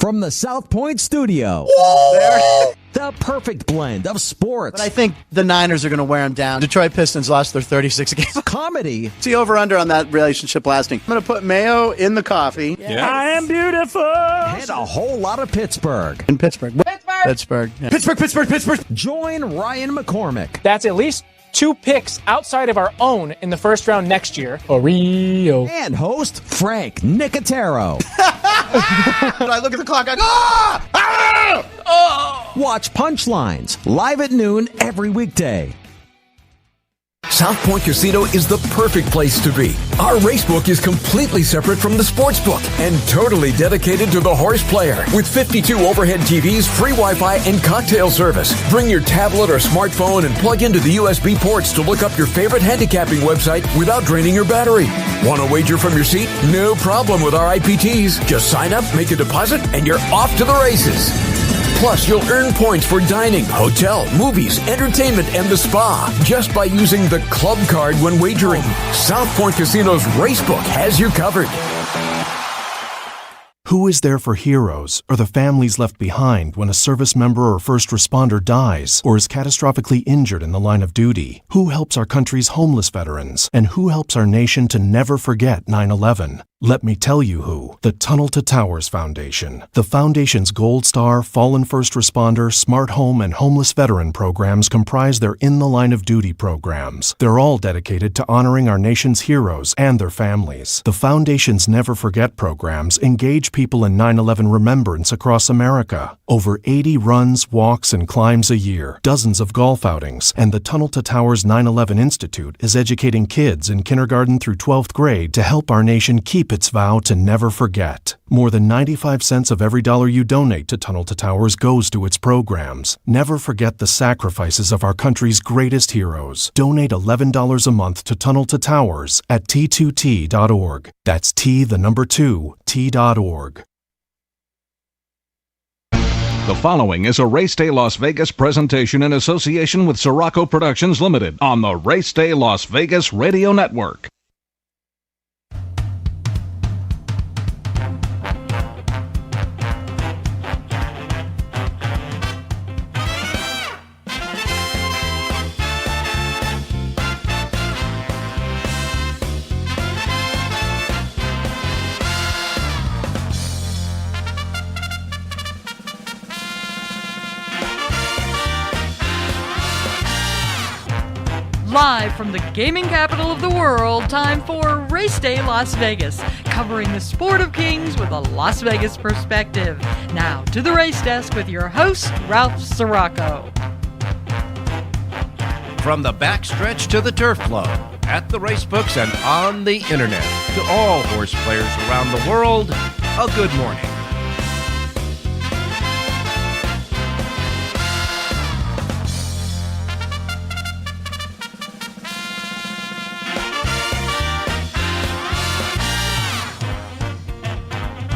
From the South Point studio, the perfect blend of sports. But I think the Niners are going to wear them down. Detroit Pistons lost their 36 games. Comedy. See over-under on that relationship lasting. I'm going to put mayo in the coffee. Yeah. I am beautiful. And a whole lot of Pittsburgh. In Pittsburgh. Pittsburgh. Yeah. Pittsburgh. Join Ryan McCormick. That's at least 2 picks outside of our own in the first round next year. Oreo. And host Frank Nicotero. I look at the clock, I go, Watch Punchlines live at noon every weekday. South Point Casino is the perfect place to be. Our racebook is completely separate from the sportsbook and totally dedicated to the horse player. With 52 overhead TVs, free Wi-Fi, and cocktail service. Bring your tablet or smartphone and plug into the USB ports to look up your favorite handicapping website without draining your battery. Want to wager from your seat? No problem with our IPTs. Just sign up, make a deposit, and you're off to the races. Plus, you'll earn points for dining, hotel, movies, entertainment, and the spa just by using the club card when wagering. South Point Casino's Racebook has you covered. Who is there for heroes or the families left behind when a service member or first responder dies or is catastrophically injured in the line of duty? Who helps our country's homeless veterans? And who helps our nation to never forget 9/11? Let me tell you who. The Tunnel to Towers Foundation. The Foundation's Gold Star, Fallen First Responder, Smart Home, and Homeless Veteran programs comprise their In the Line of Duty programs. They're all dedicated to honoring our nation's heroes and their families. The Foundation's Never Forget programs engage people in 9/11 remembrance across America. Over 80 runs, walks, and climbs a year, dozens of golf outings, and the Tunnel to Towers 9/11 Institute is educating kids in kindergarten through 12th grade to help our nation keep its vow to never forget. More than 95 cents of every dollar you donate to Tunnel to Towers goes to its programs. Never forget the sacrifices of our country's greatest heroes. Donate $11 a month to Tunnel to Towers at T2T.org. That's T, the number 2, T.org. The following is a Race Day Las Vegas presentation in association with Siraco Productions Limited on the Race Day Las Vegas Radio Network. Live from the gaming capital of the world, time for Race Day Las Vegas, covering the sport of kings with a Las Vegas perspective. Now to the race desk with your host, Ralph Siraco. From the backstretch to the turf club, at the racebooks and on the internet, to all horse players around the world, a good morning.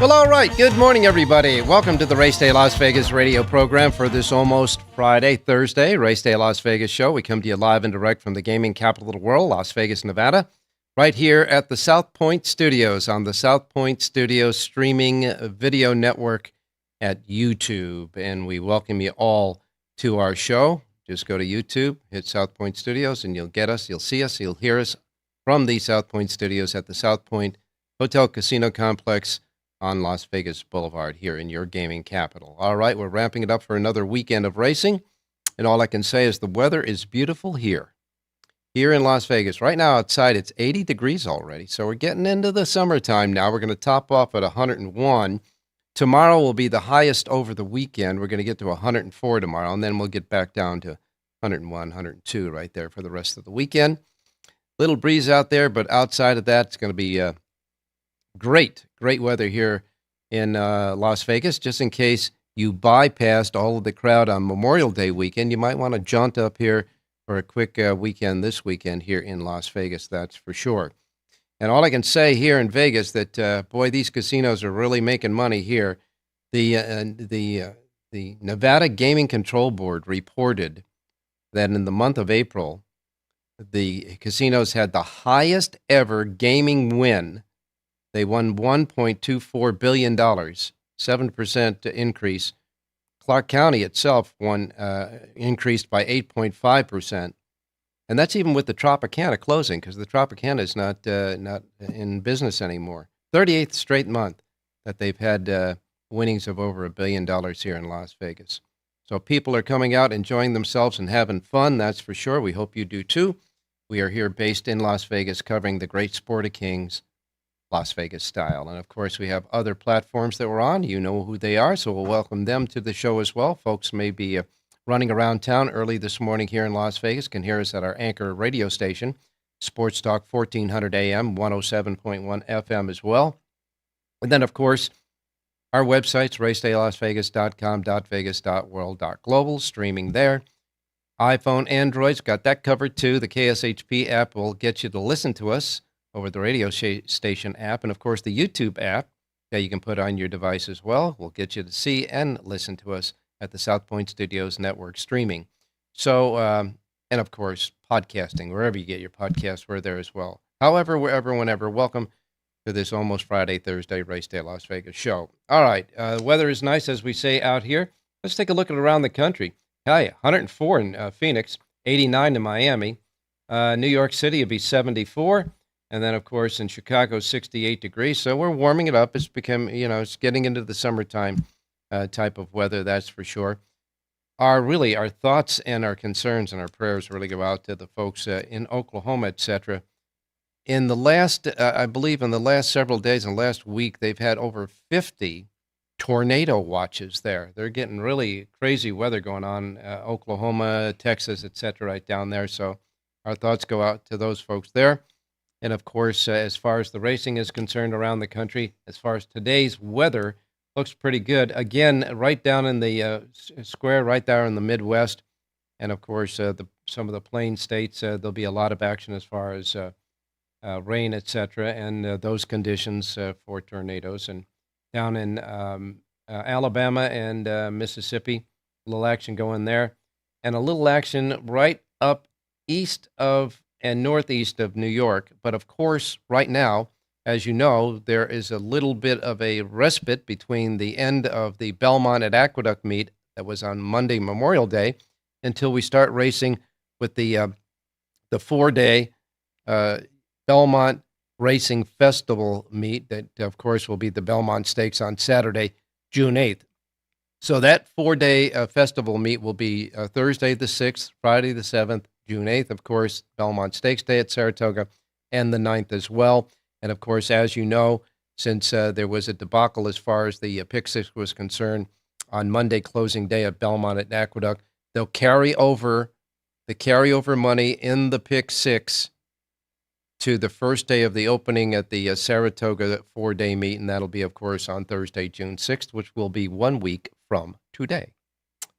Well, all right. Good morning, everybody. Welcome to the Race Day Las Vegas radio program for this almost Thursday, Race Day Las Vegas show. We come to you live and direct from the gaming capital of the world, Las Vegas, Nevada, right here at the South Point Studios on the South Point Studios streaming video network at YouTube. And we welcome you all to our show. Just go to YouTube, hit South Point Studios, and you'll get us, you'll see us, you'll hear us from the South Point Studios at the South Point Hotel Casino Complex on Las Vegas Boulevard here in your gaming capital. All right, we're ramping it up for another weekend of racing, and all I can say is the weather is beautiful here in Las Vegas. Right now outside it's 80 degrees already, so we're getting into the summertime now. We're going to top off at 101. Tomorrow will be the highest over the weekend. We're going to get to 104 tomorrow, and then we'll get back down to 101, 102 right there for the rest of the weekend. Little breeze out there, but outside of that, it's going to be great weather here in Las Vegas. Just in case you bypassed all of the crowd on Memorial Day weekend, you might want to jaunt up here for a quick weekend this weekend here in Las Vegas, that's for sure. And all I can say here in Vegas that, boy, these casinos are really making money here. The Nevada Gaming Control Board reported that in the month of April, the casinos had the highest ever gaming win. They won $1.24 billion 7% increase. Clark County itself increased by 8.5%. And that's even with the Tropicana closing, because the Tropicana is not in business anymore. 38th straight month that they've had winnings of over $1 billion here in Las Vegas. So people are coming out, enjoying themselves and having fun, that's for sure. We hope you do too. We are here based in Las Vegas covering the great sport of kings, Las Vegas style. And of course, we have other platforms that we're on. You know who they are, so we'll welcome them to the show as well. Folks may be running around town early this morning here in Las Vegas can hear us at our anchor radio station, Sports Talk 1400 AM, 107.1 FM as well. And then, of course, our websites, racedaylasvegas.com, .vegas.world, .global, streaming there. iPhone, Androids, got that covered too. The KSHP app will get you to listen to us over the radio station app. And, of course, the YouTube app that you can put on your device as well will get you to see and listen to us at the South Point Studios Network streaming. So, and of course, podcasting, wherever you get your podcasts, we're there as well. However, wherever, whenever, welcome to this almost Friday, Thursday, Race Day Las Vegas show. All right, weather is nice, as we say out here. Let's take a look at around the country. Hell yeah, 104 in Phoenix, 89 in Miami. New York City will be 74. And then, of course, in Chicago, 68 degrees. So we're warming it up. It's become, it's getting into the summertime type of weather, that's for sure. Our thoughts and our concerns and our prayers really go out to the folks in Oklahoma, etc. In the last, I believe in the last several days and last week, they've had over 50 tornado watches there. They're getting really crazy weather going on, Oklahoma, Texas, etc. right down there. So our thoughts go out to those folks there. And of course, as far as the racing is concerned around the country, as far as today's weather, looks pretty good. Again, right down in the square, right there in the Midwest. And, of course, some of the plain states, there'll be a lot of action as far as rain, etc., and those conditions for tornadoes. And down in Alabama and Mississippi, a little action going there. And a little action right up east of and northeast of New York. But, of course, right now, as you know, there is a little bit of a respite between the end of the Belmont at Aqueduct meet that was on Monday, Memorial Day, until we start racing with the 4-day Belmont Racing Festival meet that, of course, will be the Belmont Stakes on Saturday, June 8th. So that 4-day festival meet will be Thursday the 6th, Friday the 7th, June 8th, of course, Belmont Stakes Day at Saratoga, and the 9th as well. And, of course, as you know, since there was a debacle as far as the Pick Six was concerned on Monday closing day at Belmont at Aqueduct, they'll carry over the carryover money in the Pick Six to the first day of the opening at the Saratoga 4-day meet, and that'll be, of course, on Thursday, June 6th, which will be 1 week from today.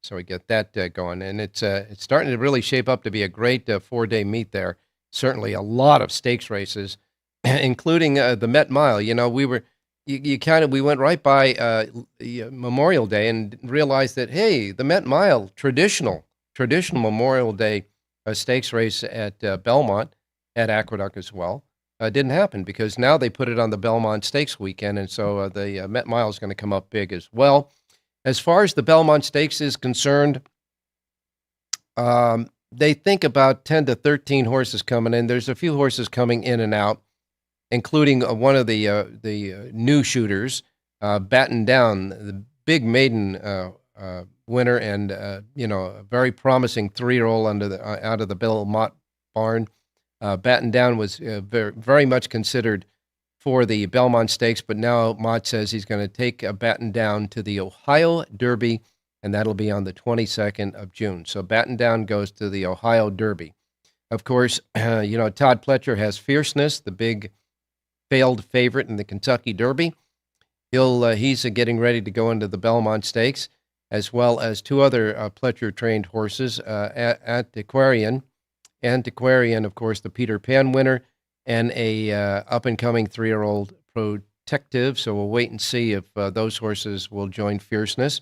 So we get that going, and it's starting to really shape up to be a great 4-day meet there. Certainly a lot of stakes races, including the Met Mile. We went right by Memorial Day and realized that, hey, the Met Mile, traditional Memorial Day stakes race at Belmont, at Aqueduct as well, didn't happen because now they put it on the Belmont Stakes weekend, and so the Met Mile is going to come up big as well. As far as the Belmont Stakes is concerned, they think about 10 to 13 horses coming in. There's a few horses coming in and out, including one of the new shooters, Batten Down, the big maiden winner, and a very promising 3-year-old out of the Belmont barn. Batten Down was very, very much considered for the Belmont Stakes, but now Mott says he's going to take Batten Down to the Ohio Derby, and that'll be on the 22nd of June. So Batten Down goes to the Ohio Derby. Of course, Todd Pletcher has Fierceness, the big failed favorite in the Kentucky Derby. He's getting ready to go into the Belmont Stakes, as well as two other Pletcher-trained horses, Antiquarian, of course, the Peter Pan winner, and a up-and-coming 3-year-old Protective. So we'll wait and see if those horses will join Fierceness.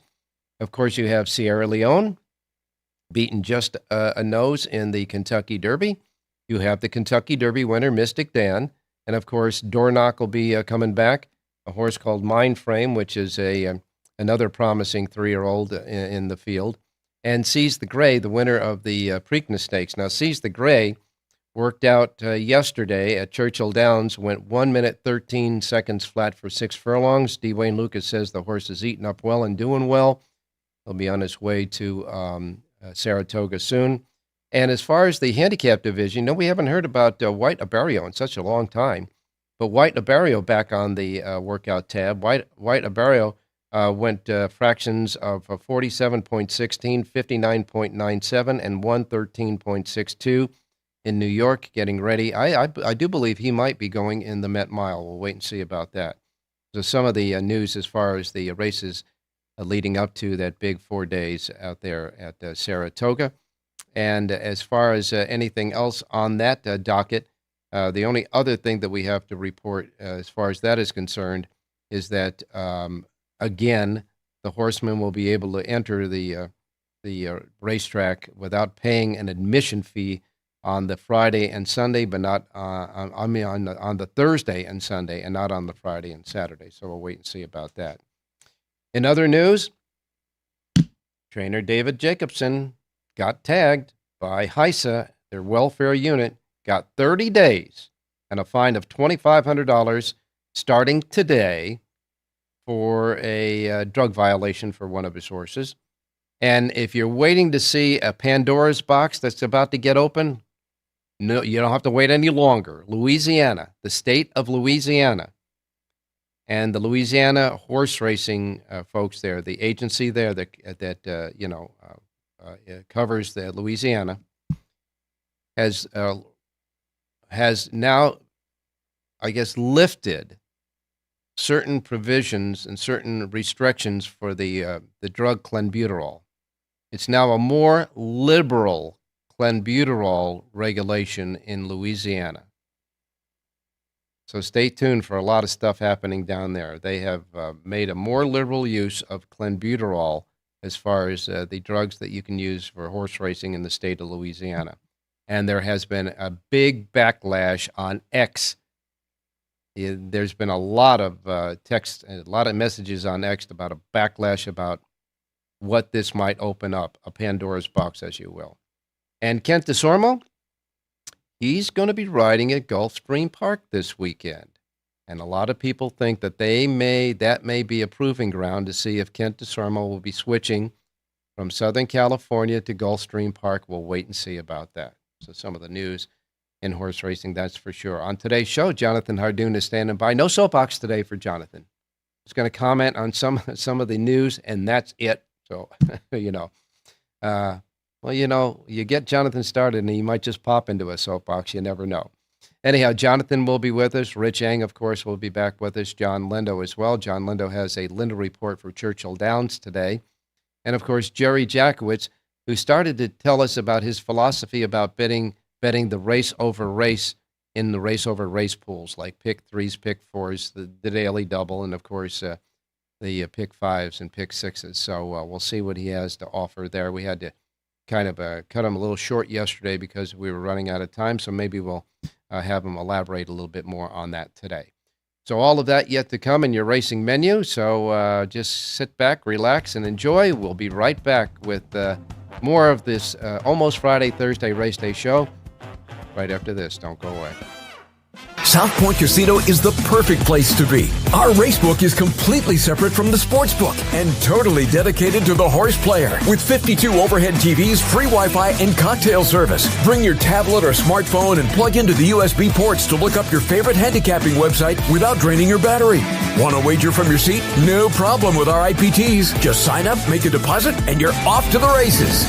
Of course, you have Sierra Leone, beaten just a nose in the Kentucky Derby. You have the Kentucky Derby winner, Mystic Dan. And, of course, Dornock will be coming back, a horse called Mindframe, which is a another promising 3-year-old in the field. And Seize the Gray, the winner of the Preakness Stakes. Now, Seize the Gray worked out yesterday at Churchill Downs, went 1 minute, 13 seconds flat for 6 furlongs. D. Wayne Lucas says the horse is eating up well and doing well. He'll be on his way to Saratoga soon. And as far as the handicap division, we haven't heard about White Abarrio in such a long time. But White Abarrio back on the workout tab. White Abarrio went fractions of 47.16, 59.97, and 113.62 in New York, getting ready. I do believe he might be going in the Met Mile. We'll wait and see about that. So some of the news as far as the races leading up to that big 4 days out there at Saratoga. And as far as anything else on that docket, the only other thing that we have to report as far as that is concerned is that, again, the horsemen will be able to enter the racetrack without paying an admission fee on the Friday and Sunday, but not on the Thursday and Sunday, and not on the Friday and Saturday. So we'll wait and see about that. In other news, trainer David Jacobson got tagged by HISA, their welfare unit, got 30 days and a fine of $2,500 starting today for a drug violation for one of his horses. And if you're waiting to see a Pandora's box that's about to get open, no, you don't have to wait any longer. Louisiana, the state of Louisiana, and the Louisiana horse racing folks there, the agency there that covers the Louisiana, has now, I guess, lifted certain provisions and certain restrictions for the drug clenbuterol. It's now a more liberal clenbuterol regulation in Louisiana. So stay tuned for a lot of stuff happening down there. They have made a more liberal use of clenbuterol as far as the drugs that you can use for horse racing in the state of Louisiana. And there has been a big backlash on X. There's been a lot of text, a lot of messages on X about a backlash about what this might open up, a Pandora's box, as you will. And Kent DeSormo, he's going to be riding at Gulfstream Park this weekend. And a lot of people think that that may be a proving ground to see if Kent DeSormo will be switching from Southern California to Gulfstream Park. We'll wait and see about that. So some of the news in horse racing, that's for sure. On today's show, Jonathan Hardoon is standing by. No soapbox today for Jonathan. He's going to comment on some of the news, and that's it. So, you get Jonathan started, and he might just pop into a soapbox. You never know. Anyhow, Jonathan will be with us. Rich Eng, of course, will be back with us. John Lindo as well. John Lindo has a Lindo report for Churchill Downs today. And, of course, Jerry Jackowitz, who started to tell us about his philosophy about betting the race over race in the race over race pools, like pick threes, pick fours, the daily double, and, of course, the pick fives and pick sixes. So we'll see what he has to offer there. We had to kind of cut him a little short yesterday because we were running out of time, so maybe we'll have him elaborate a little bit more on that today. So all of that yet to come in your racing menu, so just sit back, relax, and enjoy. We'll be right back with more of this Almost Friday, Thursday Race Day show right after this. Don't go away. South Point Casino is the perfect place to be. Our racebook is completely separate from the sportsbook and totally dedicated to the horse player. With 52 overhead TVs, free Wi-Fi, and cocktail service. Bring your tablet or smartphone and plug into the USB ports to look up your favorite handicapping website without draining your battery. Want to wager from your seat? No problem with our IPTs. Just sign up, make a deposit, and you're off to the races.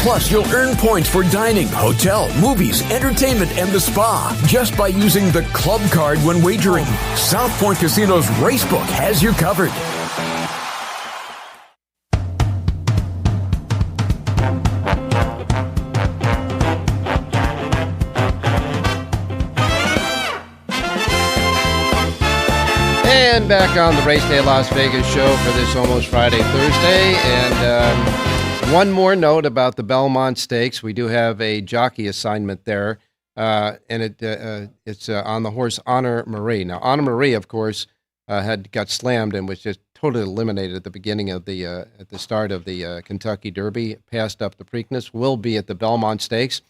Plus, you'll earn points for dining, hotel, movies, entertainment, and the spa just by using the club card when wagering. South Point Casino's Racebook has you covered. And back on the Race Day Las Vegas show for this Almost Friday, Thursday. And one more note about the Belmont Stakes. We do have a jockey assignment there, and it's on the horse Honor Marie. Now, Honor Marie, of course, got slammed and was just totally eliminated at the beginning of at the start of the Kentucky Derby, passed up the Preakness, will be at the Belmont Stakes.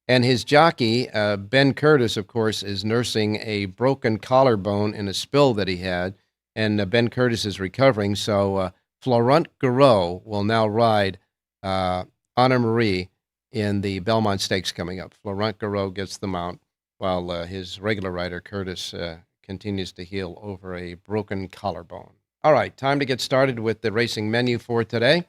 And his jockey, Ben Curtis, of course, is nursing a broken collarbone in a spill that he had. And Ben Curtis is recovering. So Florent Garreau will now ride Anna Marie in the Belmont Stakes coming up. Florent Garreau gets the mount while his regular rider, Curtis, continues to heal over a broken collarbone. All right, time to get started with the racing menu for today.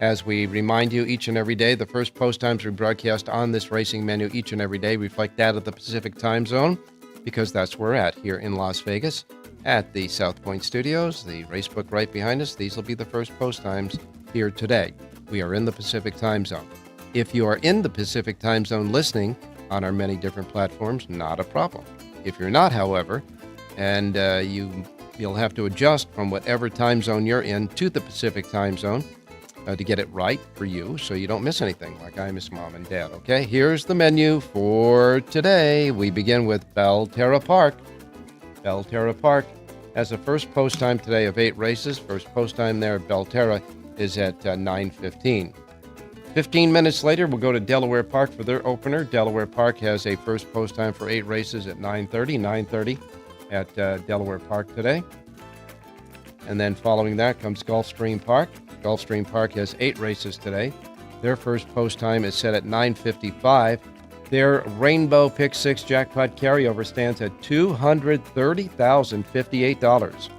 As we remind you each and every day, the first post times we broadcast on this racing menu each and every day reflect that of the Pacific time zone, because that's where we're at here in Las Vegas at the South Point Studios, the racebook right behind us. These will be the first post times here today. We are in the Pacific time zone. If you are in the Pacific time zone listening on our many different platforms, not a problem. If you're not, however, and you'll have to adjust from whatever time zone you're in to the Pacific time zone to get it right for you so you don't miss anything like I miss Mom and Dad. Okay, here's the menu for today. We begin with Belterra Park. Belterra Park has a first post time today of 8 races. First post time there at Belterra is at 9:15. 15 minutes later, we'll go to Delaware Park for their opener. Delaware Park has a first post time for 8 races at 9:30. 9:30 at Delaware Park today. And then following that comes Gulfstream Park. Gulfstream Park has 8 races today. Their first post time is set at 9:55. Their Rainbow Pick 6 Jackpot Carryover stands at $230,058.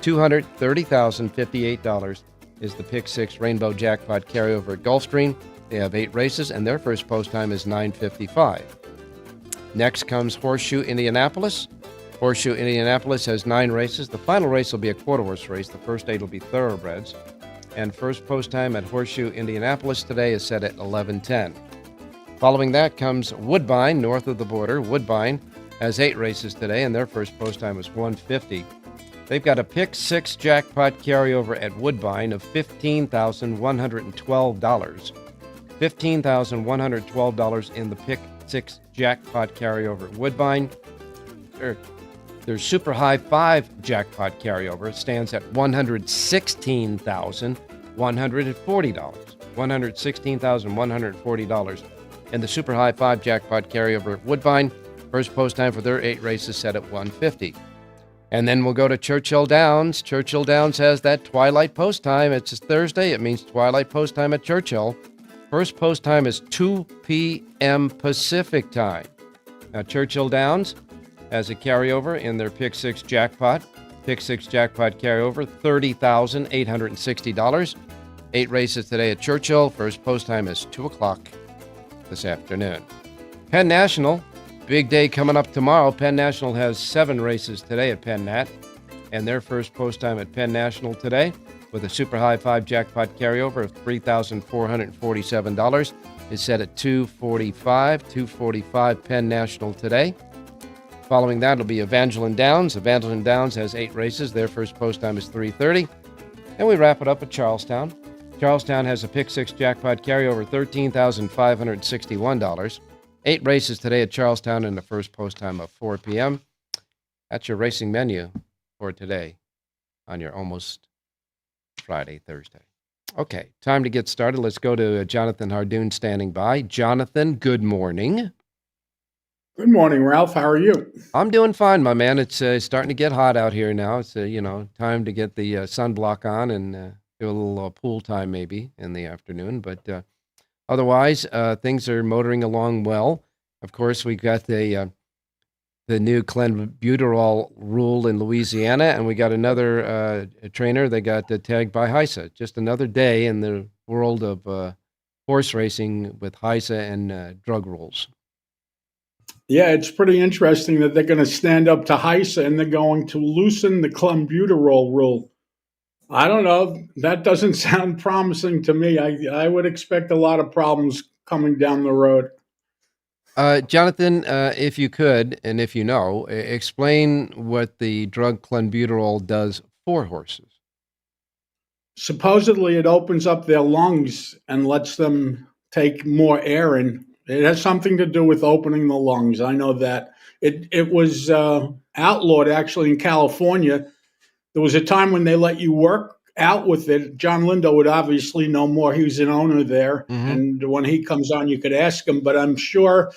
$230,058 is the Pick 6 Rainbow Jackpot Carryover at Gulfstream. They have 8 races, and their first post time is 9:55. Next comes Horseshoe Indianapolis. Horseshoe Indianapolis has 9 races. The final race will be a quarter horse race. The first 8 will be thoroughbreds. And first post time at Horseshoe Indianapolis today is set at 11:10. Following that comes Woodbine, north of the border. Woodbine has 8 races today, and their first post time is 1:50. They've got a Pick 6 Jackpot Carryover at Woodbine of $15,112. $15,112 in the Pick 6 Jackpot Carryover at Woodbine. Their Super High 5 Jackpot Carryover stands at $116,140. $116,140. And the Super High 5 Jackpot Carryover at Woodbine. First post time for their 8 races set at 1:50. And then we'll go to Churchill Downs. Churchill Downs has that twilight post time. It's Thursday. It means twilight post time at Churchill. First post time is 2 p.m. Pacific time. Now, Churchill Downs has a carryover in their Pick 6 Jackpot. Pick 6 Jackpot carryover, $30,860. 8 races today at Churchill. First post time is 2 o'clock this afternoon. Penn National, big day coming up tomorrow. Penn National has 7 races today at Penn Nat, and their first post time at Penn National today with a Super High 5 Jackpot carryover of $3,447 is set at 2:45. 2:45 Penn National today. Following that will be Evangeline Downs. Evangeline Downs has 8 races. Their first post time is 3:30. And we wrap it up at Charlestown. Charlestown has a Pick 6 Jackpot carryover, $13,561. 8 races today at Charlestown and the first post time of 4 p.m. That's your racing menu for today on your almost Friday, Thursday. Okay, time to get started. Let's go to Jonathan Hardoon standing by. Jonathan, good morning. Good morning, Ralph. How are you? I'm doing fine, my man. It's starting to get hot out here now. It's time to get the sunblock on and do a little pool time maybe in the afternoon. But otherwise, things are motoring along well. Of course, we got the new clenbuterol rule in Louisiana, and we got another trainer that got tagged by HISA. Just another day in the world of horse racing with HISA and drug rules. Yeah, it's pretty interesting that they're going to stand up to HISA and they're going to loosen the clenbuterol rule. I don't know. That doesn't sound promising to me. I would expect a lot of problems coming down the road. Jonathan, if you could, and if you know, explain what the drug clenbuterol does for horses. Supposedly, it opens up their lungs and lets them take more air in. It has something to do with opening the lungs. I know that. It was outlawed, actually, in California there was a time when they let you work out with it. John Lindo would obviously know more. He was an owner there. And when he comes on, you could ask him. But I'm sure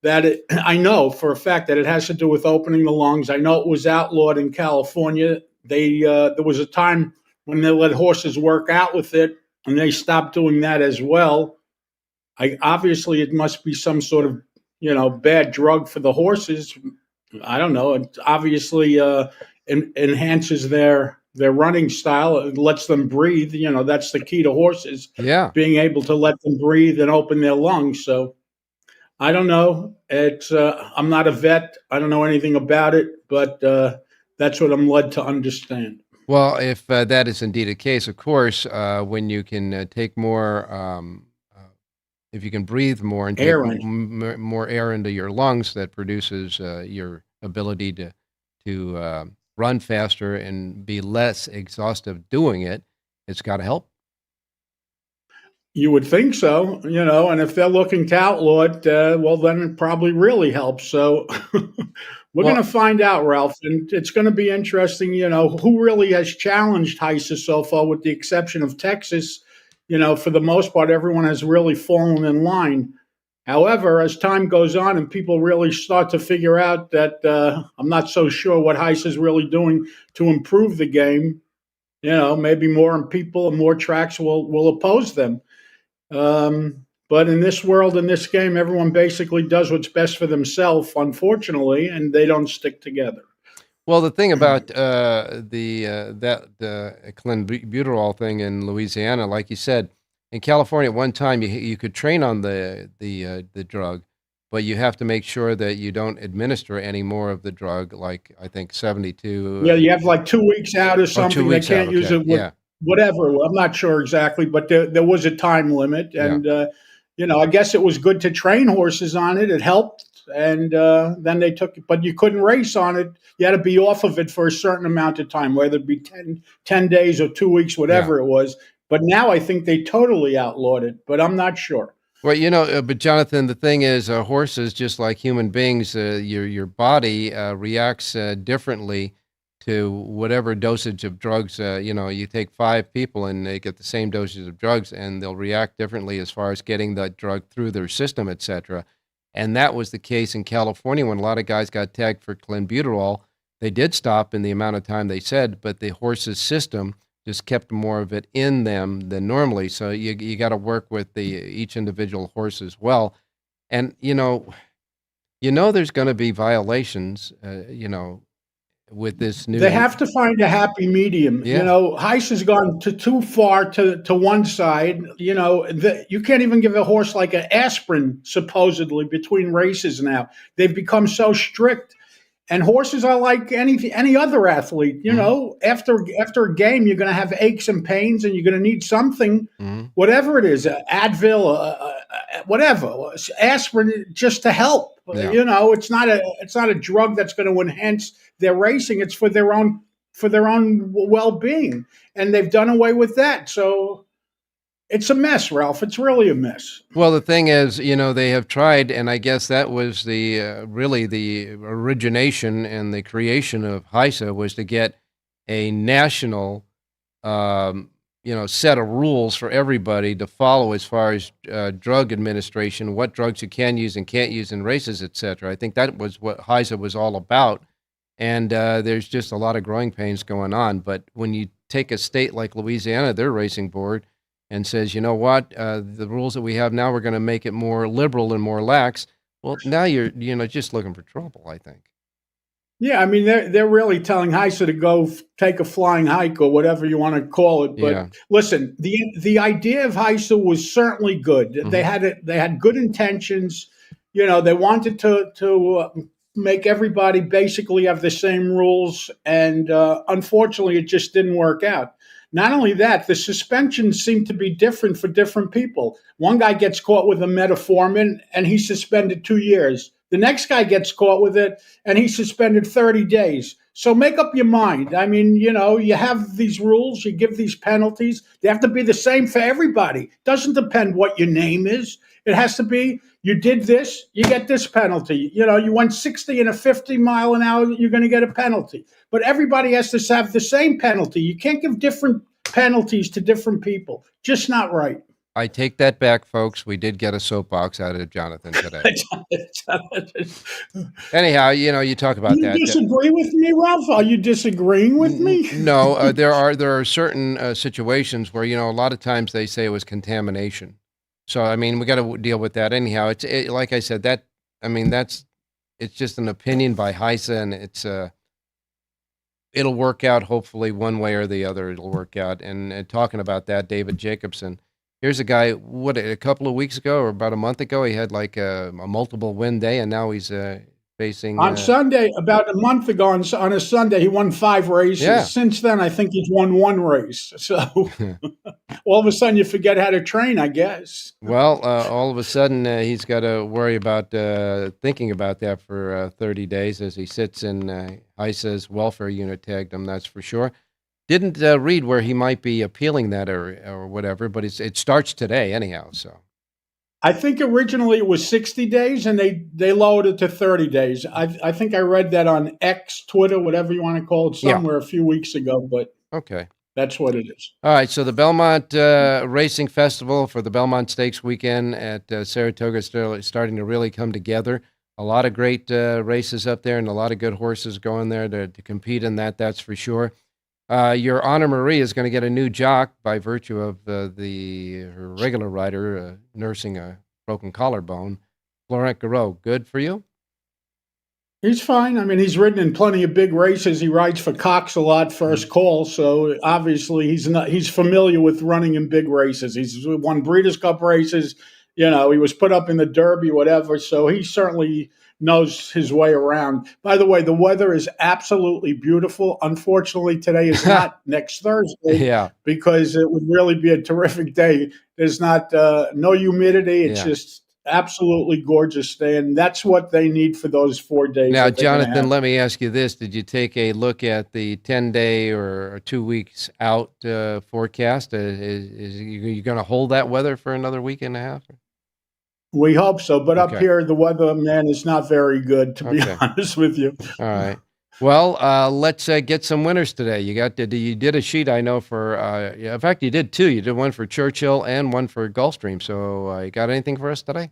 that I know for a fact that it has to do with opening the lungs. I know it was outlawed in California. There was a time when they let horses work out with it, and they stopped doing that as well. Obviously, it must be some sort of bad drug for the horses. I don't know. It obviously enhances their running style. It lets them breathe. That's the key to horses. Yeah. Being able to let them breathe and open their lungs. So I don't know. I'm not a vet. I don't know anything about it, but that's what I'm led to understand. Well, if that is indeed a case, of course, when you can take more, if you can breathe more and take more air into your lungs, that produces your ability to run faster and be less exhaustive doing it. It's got to help. You would think so, and if they're looking to outlaw it, well, then it probably really helps. So we're going to find out, Ralph, and it's going to be interesting, who really has challenged HISA so far, with the exception of Texas. For the most part, everyone has really fallen in line. However, as time goes on and people really start to figure out that I'm not so sure what HISA is really doing to improve the game, maybe more people and more tracks will oppose them. But in this world, in this game, everyone basically does what's best for themselves, unfortunately, and they don't stick together. Well, the thing about the clenbuterol thing in Louisiana, like you said, in California, at one time you could train on the drug, but you have to make sure that you don't administer any more of the drug. Like I think 72. Yeah, you have like 2 weeks out or something. They can't use it with whatever. Well, I'm not sure exactly, but there was a time limit, and I guess it was good to train horses on it. It helped. And then they took it, but you couldn't race on it. You had to be off of it for a certain amount of time, whether it be 10 days or 2 weeks, whatever it was. But now I think they totally outlawed it, but I'm not sure. Well, but Jonathan, the thing is, horses, just like human beings, your body reacts differently to whatever dosage of drugs. You take 5 people and they get the same dosage of drugs, and they'll react differently as far as getting that drug through their system, etc. And that was the case in California when a lot of guys got tagged for clenbuterol. They did stop in the amount of time they said, but the horse's system just kept more of it in them than normally. So you got to work with each individual horse as well. And, there's going to be violations, with this new... They have to find a happy medium. HISA has gone too far to one side. You can't even give a horse like an aspirin, supposedly, between races now. They've become so strict. And horses are like any other athlete. After a game, you're going to have aches and pains, and you're going to need something, whatever it is, Advil, whatever, aspirin, just to help. It's not a drug that's going to enhance their racing. It's for their own well-being, and they've done away with that. So it's a mess, Ralph. It's really a mess. Well, the thing is, they have tried, and I guess that was the origination and the creation of HISA, was to get a national, set of rules for everybody to follow as far as drug administration, what drugs you can use and can't use in races, etc. I think that was what HISA was all about. And there's just a lot of growing pains going on. But when you take a state like Louisiana, their racing board, and says, you know what, the rules that we have now, we're going to make it more liberal and more lax. Well, now you're just looking for trouble, I think. Yeah, I mean, they're really telling HISA to go take a flying hike or whatever you want to call it. But listen, the idea of HISA was certainly good. Mm-hmm. They had good intentions. They wanted to make everybody basically have the same rules, and unfortunately, it just didn't work out. Not only that, the suspensions seem to be different for different people. One guy gets caught with a metformin, and he's suspended 2 years. The next guy gets caught with it, and he's suspended 30 days. So make up your mind. I mean, you have these rules, you give these penalties. They have to be the same for everybody. Doesn't depend what your name is. It has to be, you did this, you get this penalty. You went 60 and a 50 mile an hour, you're going to get a penalty. But everybody has to have the same penalty. You can't give different penalties to different people. Just not right. I take that back, folks. We did get a soapbox out of Jonathan today. Anyhow, you talk about that. You disagree with me, Ralph? Are you disagreeing with me? No, there are certain situations where, a lot of times they say it was contamination. So, I mean, we got to deal with that. Anyhow, like I said, it's just an opinion by Heisa, and it'll work out hopefully one way or the other. It'll work out. And talking about that, David Jacobson, here's a guy, a couple of weeks ago or about a month ago, he had like a multiple win day, and now he's facing... On Sunday, about a month ago, on a Sunday, he won 5 races. Yeah. Since then, I think he's won 1 race. So all of a sudden, you forget how to train, I guess. Well, all of a sudden, he's got to worry about thinking about that for 30 days as he sits in Heisa's welfare unit, tagged him, that's for sure. Didn't read where he might be appealing that or whatever, but it starts today anyhow. So I think originally it was 60 days, and they lowered it to 30 days. I think I read that on X, Twitter, whatever you want to call it, somewhere a few weeks ago. But okay, that's what it is. All right. So the Belmont Racing Festival for the Belmont Stakes weekend at Saratoga is starting to really come together. A lot of great races up there, and a lot of good horses going there to compete in that. That's for sure. Your Honor Marie is going to get a new jock by virtue of her regular rider nursing a broken collarbone. Florent Garreau, good for you? He's fine. I mean, he's ridden in plenty of big races. He rides for Cox a lot, First Call. So obviously he's familiar with running in big races. He's won Breeders' Cup races. He was put up in the Derby, whatever. So he certainly knows his way around. By the way, the weather is absolutely beautiful. Unfortunately, today is not next Thursday because it would really be a terrific day. There's not no humidity. It's just absolutely gorgeous day, and that's what they need for those 4 days. Now, Jonathan, let me ask you this. Did you take a look at the 10-day or 2 weeks out forecast? Is you going to hold that weather for another week and a half? We hope so, but up here, the weather, man, is not very good, to be honest with you. All right. Well, let's get some winners today. You did a sheet, I know, for, in fact, you did 2. You did one for Churchill and one for Gulfstream. So you got anything for us today?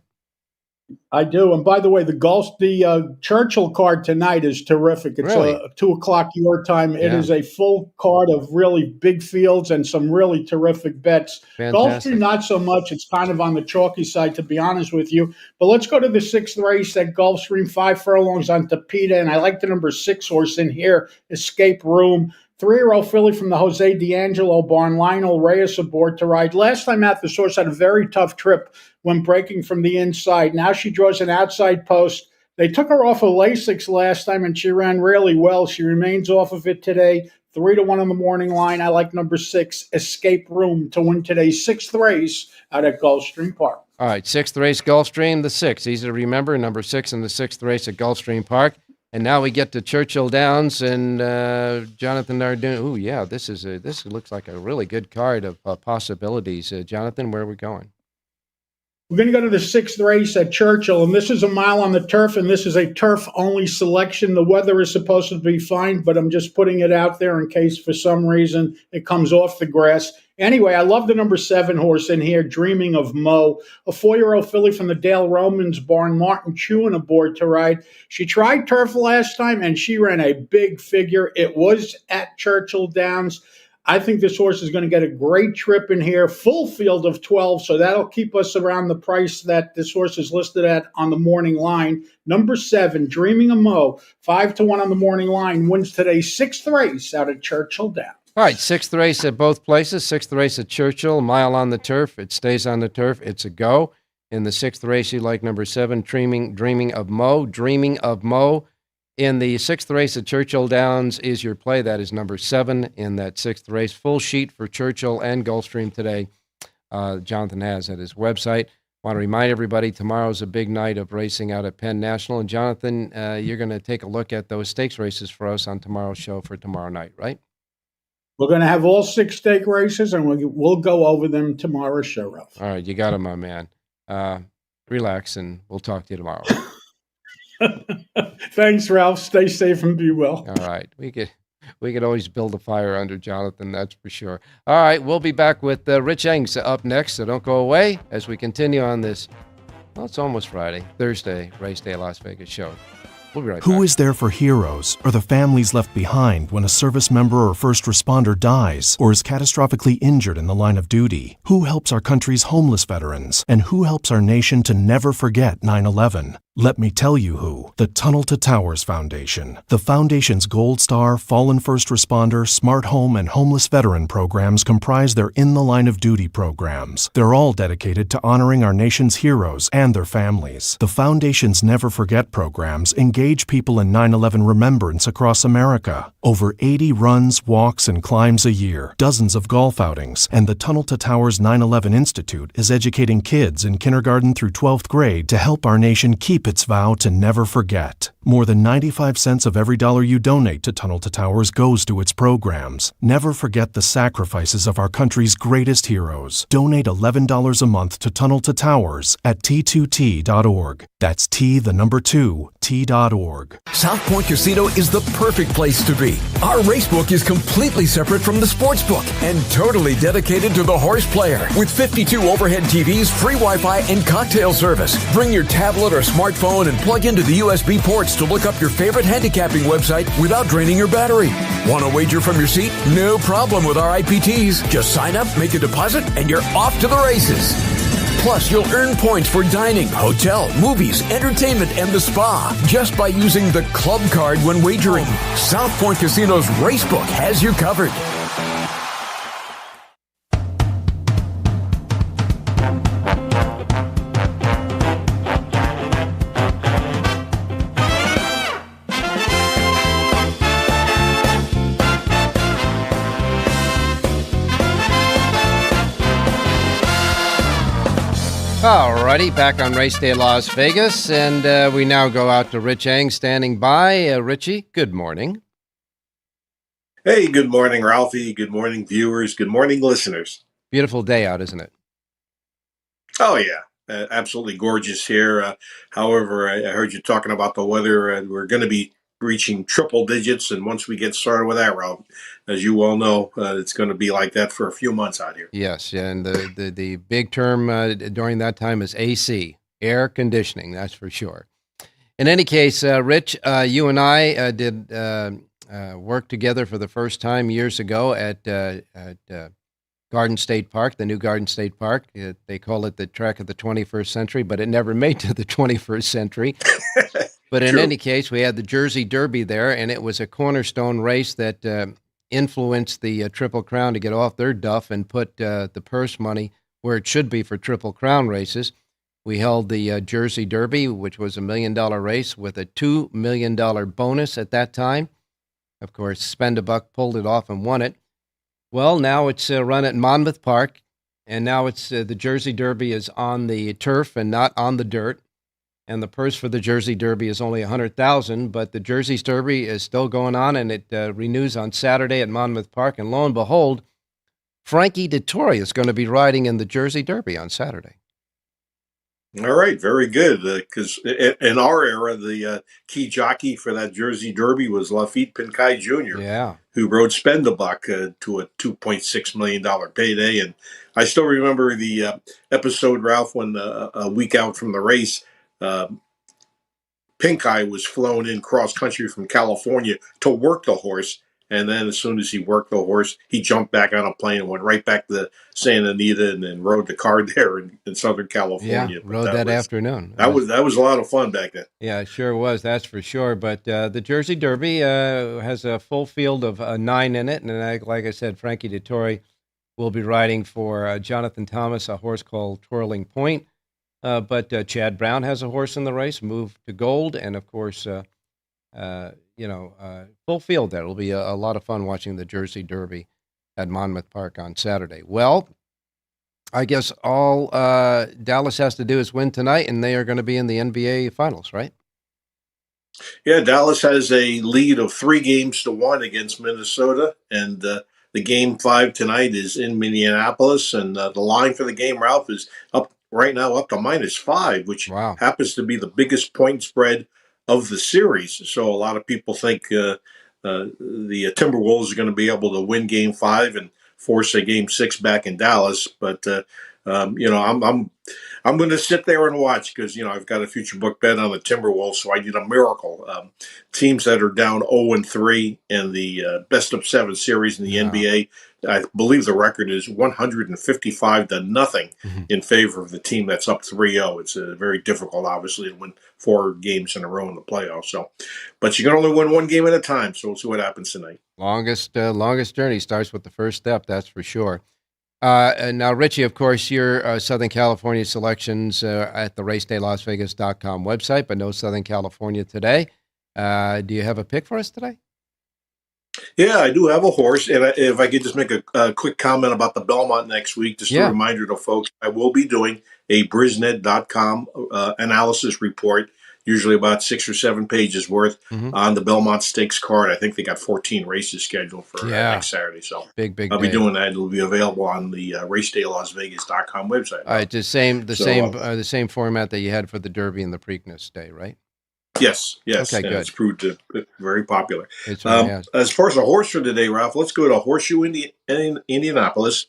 I do. And by the way, the Churchill card tonight is terrific. It's really? 2:00 your time. It is a full card of really big fields and some really terrific bets. Fantastic. Gulfstream, not so much. It's kind of on the chalky side, to be honest with you. But let's go to the 6th race at Gulfstream, 5 furlongs on Tapeta. And I like the number 6 horse in here, Escape Room. 3-year-old filly from the Jose D'Angelo barn, Lionel Reyes aboard to ride. Last time out, this horse had a very tough trip when breaking from the inside. Now she draws an outside post. They took her off of Lasix last time, and she ran really well. She remains off of it today. 3-1 on the morning line. I like number 6, Escape Room, to win today's 6th race out at Gulfstream Park. All right, 6th race, Gulfstream, the 6th. Easy to remember, number 6 in the 6th race at Gulfstream Park. And now we get to Churchill Downs and Jonathan Nardone. Oh, yeah, this looks like a really good card of possibilities. Jonathan, where are we going? We're going to go to the 6th race at Churchill, and this is a mile on the turf, and this is a turf-only selection. The weather is supposed to be fine, but I'm just putting it out there in case for some reason it comes off the grass. Anyway, I love the number 7 horse in here, Dreaming of Mo, a 4-year-old filly from the Dale Romans barn, Martin Chewin aboard to ride. She tried turf last time, and she ran a big figure. It was at Churchill Downs. I think this horse is going to get a great trip in here, full field of 12, so that'll keep us around the price that this horse is listed at on the morning line. Number 7, Dreaming of Mo, 5-1 on the morning line, wins today's 6th race out at Churchill Downs. All right, 6th race at both places. 6th race at Churchill, mile on the turf. It stays on the turf. It's a go. In the 6th race, you like number 7, Dreaming of Mo. Dreaming of Mo. In the 6th race at Churchill Downs is your play. That is number 7 in that 6th race. Full sheet for Churchill and Gulfstream today. Jonathan has at his website. Want to remind everybody, tomorrow's a big night of racing out at Penn National. And Jonathan, you're going to take a look at those stakes races for us on tomorrow's show for tomorrow night, right? We're going to have all 6 stake races, and we'll go over them tomorrow's show, Ralph. All right, you got it, my man. Relax, and we'll talk to you tomorrow. Thanks, Ralph. Stay safe and be well. All right. We could always build a fire under Jonathan, that's for sure. All right, we'll be back with Rich Engs up next, so don't go away as we continue on this, well, it's almost Friday, Thursday, Race Day Las Vegas show. We'll be right back. Who is there for heroes or the families left behind when a service member or first responder dies or is catastrophically injured in the line of duty? Who helps our country's homeless veterans? And who helps our nation to never forget 9/11? Let me tell you who. The Tunnel to Towers Foundation. The Foundation's Gold Star, Fallen First Responder, Smart Home, and Homeless Veteran programs comprise their In the Line of Duty programs. They're all dedicated to honoring our nation's heroes and their families. The Foundation's Never Forget programs engage people in 9/11 remembrance across America. Over 80 runs, walks, and climbs a year, dozens of golf outings, and the Tunnel to Towers 9/11 Institute is educating kids in kindergarten through 12th grade to help our nation keep its vow to never forget. More than 95 cents of every dollar you donate to Tunnel to Towers goes to its programs. Never forget the sacrifices of our country's greatest heroes. Donate $11 a month to Tunnel to Towers at T2T.org. That's T2T.org. South Point Casino is the perfect place to be. Our racebook is completely separate from the sportsbook and totally dedicated to the horse player. With 52 overhead TVs, free Wi-Fi, and cocktail service. Bring your tablet or smartphone and plug into the USB ports to look up your favorite handicapping website without draining your battery. Want to wager from your seat? No problem with our IPTs. Just sign up, make a deposit, and you're off to the races. Plus, you'll earn points for dining, hotel, movies, entertainment, and the spa just by using the club card when wagering. South Point Casino's Racebook has you covered. Alrighty, back on Race Day Las Vegas, and we now go out to Rich Eng standing by. Richie, good morning. Hey, good morning, Ralphie. Good morning, viewers. Good morning, listeners. Beautiful day out, isn't it? Oh, yeah. Absolutely gorgeous here. However, I heard you talking about the weather, and we're going to be reaching triple digits, and once we get started with that, Ralph, as you all know, it's going to be like that for a few months out here. Yes, and the big term during that time is AC, air conditioning, that's for sure. In any case, Rich, you and I did work together for the first time years ago at Garden State Park, the new Garden State Park. They call it the track of the 21st century, but it never made to the 21st century. But in any case, we had the Jersey Derby there, and it was a cornerstone race that influenced the Triple Crown to get off their duff and put the purse money where it should be for Triple Crown races. We held the Jersey Derby, which was $1 million race with a $2 million bonus at that time. Of course, Spend a Buck pulled it off and won it. Well, now it's run at Monmouth Park, and now it's the Jersey Derby is on the turf and not on the dirt. And the purse for the Jersey Derby is only $100,000, but the Jersey Derby is still going on, and it renews on Saturday at Monmouth Park. And lo and behold, Frankie Dettori is going to be riding in the Jersey Derby on Saturday. All right, very good. Because in our era, the key jockey for that Jersey Derby was Lafitte Pincaid Jr., who rode Spend a Buck to a $2.6 million payday. And I still remember the episode, Ralph, when a week out from the race, Pincaid was flown in cross-country from California to work the horse. And then as soon as he worked the horse, he jumped back on a plane and went right back to Santa Anita and then rode the card there in Southern California. Yeah, rode that afternoon. That was a lot of fun back then. Yeah, it sure was, that's for sure. But the Jersey Derby has a full field of 9 in it. And like I said, Frankie Dettori will be riding for Jonathan Thomas, a horse called Twirling Point. But Chad Brown has a horse in the race, Move to Gold. And, of course, full field there. It'll be a lot of fun watching the Jersey Derby at Monmouth Park on Saturday. Well, I guess all Dallas has to do is win tonight, and they are going to be in the NBA Finals, right? Yeah, Dallas has a lead of 3-1 against Minnesota, and the game 5 tonight is in Minneapolis, and the line for the game, Ralph, is up right now up to -5, which happens to be the biggest point spread of the series. So a lot of people think the Timberwolves are going to be able to win game 5 and force a game 6 back in Dallas, but I'm going to sit there and watch because, I've got a future book bet on the Timberwolves, so I need a miracle. Teams that are down 0-3 in the best of 7 series in the NBA, I believe the record is 155-0 in favor of the team that's up 3-0. It's very difficult, obviously, to win 4 games in a row in the playoffs. But you can only win 1 game at a time, so we'll see what happens tonight. Longest journey starts with the first step, that's for sure. And now, Richie, of course, your Southern California selections at the racedaylasvegas.com website, but no Southern California today. Do you have a pick for us today? Yeah, I do have a horse. And if I could just make a quick comment about the Belmont next week, just a reminder to folks, I will be doing a Brisnet.com analysis report, usually about 6 or 7 pages worth on the Belmont Stakes card. I think they got 14 races scheduled for next Saturday. So big I'll be doing that. It'll be available on the racedaylasvegas.com website. All right, the same format that you had for the Derby and the Preakness Day, right? Yes. Okay, good. It's proved very popular. As far as a horse for today, Ralph, let's go to Horseshoe Indianapolis,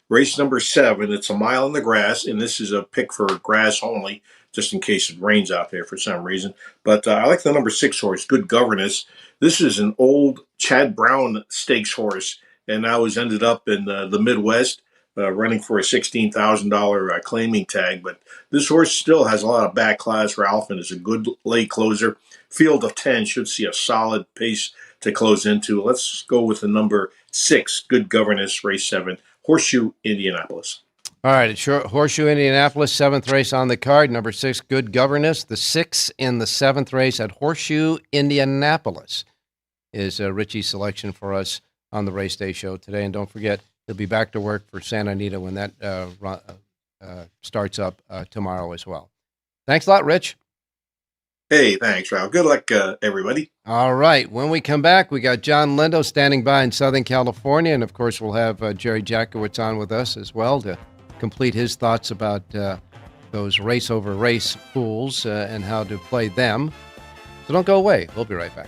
race number 7. It's a mile in the grass, and this is a pick for grass only, just in case it rains out there for some reason. But I like the number 6 horse, Good Governess. This is an old Chad Brown stakes horse, and now has ended up in the Midwest, running for a $16,000 claiming tag. But this horse still has a lot of back class, Ralph, and is a good late closer. Field of 10 should see a solid pace to close into. Let's go with the number 6, Good Governess, race 7, Horseshoe Indianapolis. All right, it's Horseshoe Indianapolis, 7th race on the card. Number 6, Good Governess. The 6 in the 7th race at Horseshoe Indianapolis is Richie's selection for us on the Race Day Show today. And don't forget, he'll be back to work for Santa Anita when that starts up tomorrow as well. Thanks a lot, Rich. Hey, thanks, Ralph. Good luck, everybody. All right. When we come back, we got John Lindo standing by in Southern California. And, of course, we'll have Jerry Jackowitz on with us as well to complete his thoughts about those race-over-race pools and how to play them. So don't go away. We'll be right back.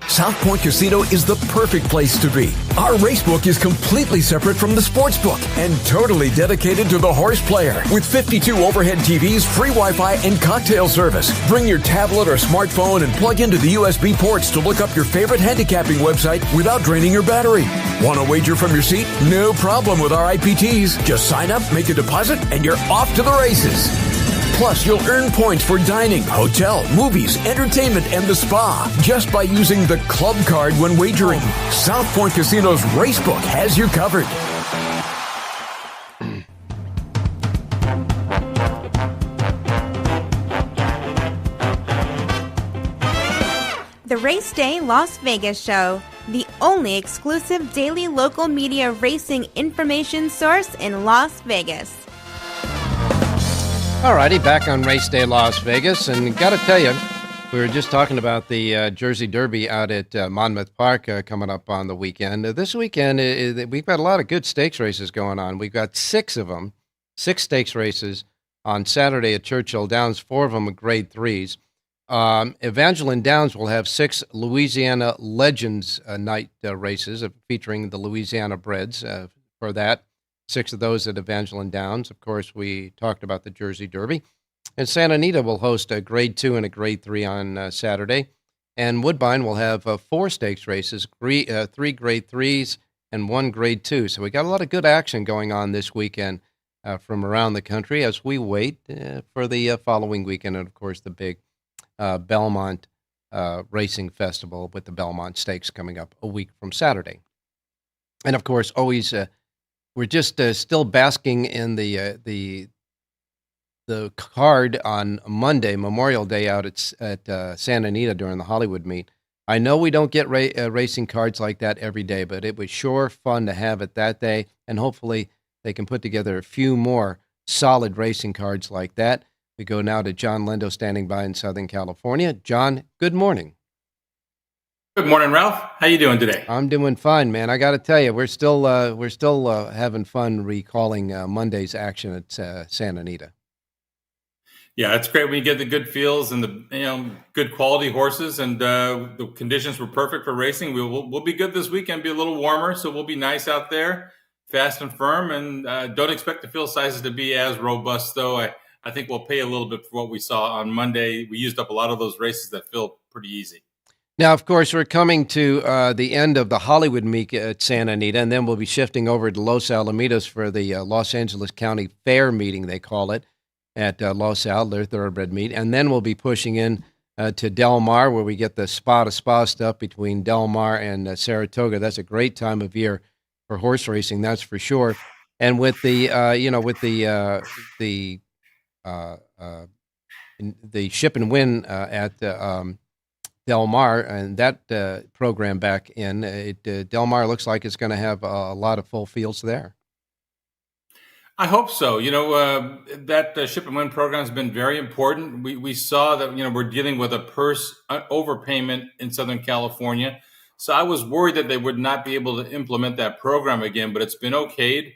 South Point Casino is the perfect place to be. Our racebook is completely separate from the sportsbook and totally dedicated to the horse player. With 52 overhead TVs, free Wi-Fi, and cocktail service. Bring your tablet or smartphone and plug into the USB ports to look up your favorite handicapping website without draining your battery. Want to wager from your seat? No problem with our IPTs. Just sign up, make a deposit, and you're off to the races. Plus, you'll earn points for dining, hotel, movies, entertainment, and the spa just by using the club card when wagering. South Point Casino's Racebook has you covered. The Race Day Las Vegas Show, the only exclusive daily local media racing information source in Las Vegas. Alrighty, back on Race Day Las Vegas, and got to tell you, we were just talking about the Jersey Derby out at Monmouth Park coming up on the weekend. This weekend, we've got a lot of good stakes races going on. We've got 6 of them, 6 stakes races on Saturday at Churchill Downs, 4 of them are Grade 3s. Evangeline Downs will have 6 Louisiana Legends night races featuring the Louisiana Breds for that. 6 of those at Evangeline Downs. Of course, we talked about the Jersey Derby. And Santa Anita will host a Grade 2 and a Grade 3 on Saturday. And Woodbine will have 4 stakes races, 3 Grade 3s and 1 Grade 2. So we got a lot of good action going on this weekend from around the country as we wait for the following weekend. And, of course, the big Belmont Racing Festival with the Belmont Stakes coming up a week from Saturday. And, of course, always... we're just still basking in the card on Monday, Memorial Day, out at Santa Anita during the Hollywood meet. I know we don't get racing cards like that every day, but it was sure fun to have it that day. And hopefully they can put together a few more solid racing cards like that. We go now to John Lendo standing by in Southern California. John, good morning. Good morning, Ralph. How you doing today? I'm doing fine, man. I got to tell you, we're still having fun recalling Monday's action at Santa Anita. Yeah, it's great when you get the good feels and the good quality horses, and the conditions were perfect for racing. We'll be good this weekend. Be a little warmer, so we'll be nice out there, fast and firm. And don't expect the field sizes to be as robust, though. I think we'll pay a little bit for what we saw on Monday. We used up a lot of those races that feel pretty easy. Now, of course, we're coming to the end of the Hollywood meet at Santa Anita, and then we'll be shifting over to Los Alamitos for the Los Angeles County Fair meeting, they call it, at Los Al, their thoroughbred meet. And then we'll be pushing in to Del Mar, where we get the spa-to-spa stuff between Del Mar and Saratoga. That's a great time of year for horse racing, that's for sure. And with the ship and win at Del Mar and that program back in, Del Mar looks like it's going to have a lot of full fields there. I hope so. That ship and win program has been very important. We saw that, we're dealing with a purse overpayment in Southern California. So I was worried that they would not be able to implement that program again, but it's been okayed.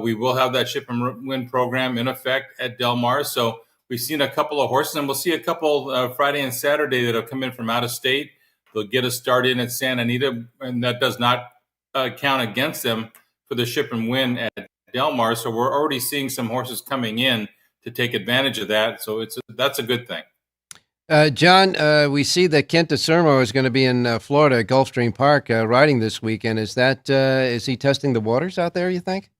We will have that ship and win program in effect at Del Mar. So we've seen a couple of horses, and we'll see a couple Friday and Saturday that have come in from out of state. They'll get a start in at Santa Anita, and that does not count against them for the ship and win at Del Mar. So we're already seeing some horses coming in to take advantage of that. So that's a good thing. John, we see that Kent DeSermo is going to be in Florida at Gulfstream Park riding this weekend. Is he testing the waters out there, you think?